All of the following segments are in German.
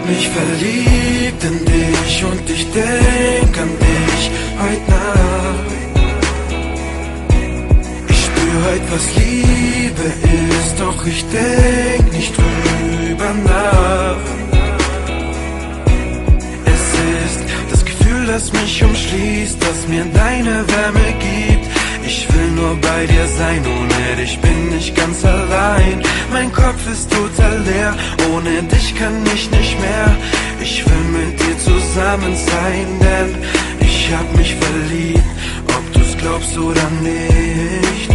mich verliebt in dich und ich denk an dich heute Nacht. Ich spür heute, was Liebe ist, doch ich denk nicht drüber nach. Es ist das Gefühl, das mich umschließt, das mir deine Wärme gibt. Ich will nur bei dir sein, ohne dich bin ich ganz allein. Mein Kopf ist total leer, ohne dich kann ich nicht mehr. Ich will mit dir zusammen sein, denn ich hab mich verliebt, ob du's glaubst oder nicht.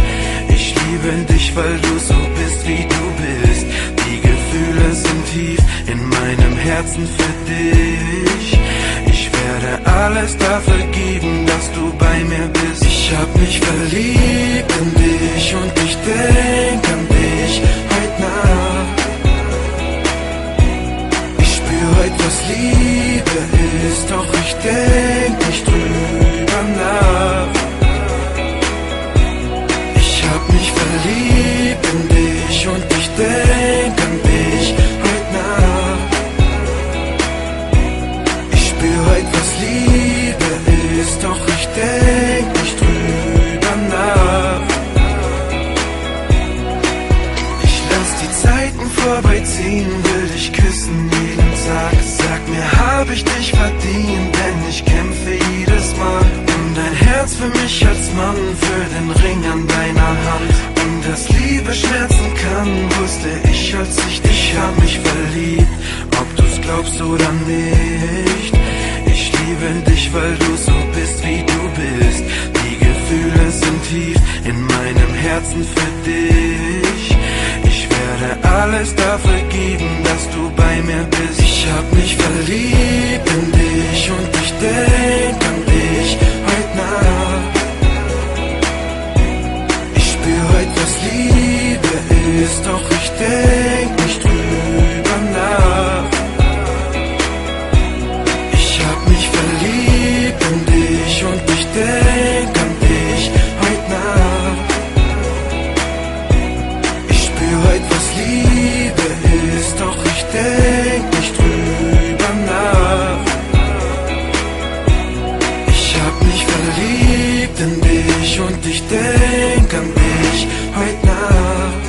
Ich liebe dich, weil du so bist, wie du bist. Die Gefühle sind tief in meinem Herzen für dich. Ich werde alles dafür geben, dass du bei mir bist. Ich hab mich verliebt in dich und ich denk an dich heute Nacht. Ich spür heute, was Liebe ist, doch ich denk nicht drüber nach. Ich hab mich verliebt in dich und ich denk an dich heute Nacht. Ich spür heute, was Liebe ist, doch ich denk nicht drüber nach. Ich lass die Zeiten vorbeiziehen, will dich küssen jeden Tag. Sag mir, hab ich dich verdient, denn ich kämpfe jedes Mal um dein Herz für mich als Mann, für den Ring an deiner Hand. Und dass Liebe schmerzen kann, wusste ich, als ich dich hab mich verliebt, ob du's glaubst oder nicht. Ich liebe dich, weil du so bist, wie du bist. Die Gefühle sind tief in meinem Herzen für dich. Ich werde alles dafür geben, dass du bei mir bist. Ich hab mich verliebt in dich und ich denk an dich heute Nacht. Ich spür heute, was Liebe ist, doch ich denk nicht drüber nach. Ich hab mich verliebt in dich und ich denk an dich heute Nacht. Ich spür heute, was Liebe ist, doch ich denk nicht drüber nach. Ich hab mich verliebt in dich und ich denk an dich heute Nacht.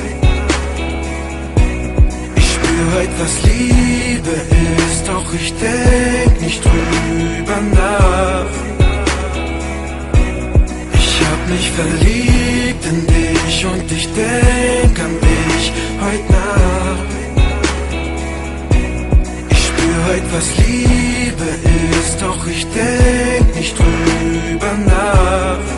Ich spür heute, was Liebe ist, doch ich denk nicht drüber nach. Ich hab mich verliebt in dich und ich denk an dich heute Nacht. Ich spür heute, was Liebe ist, doch ich denk nicht drüber nach.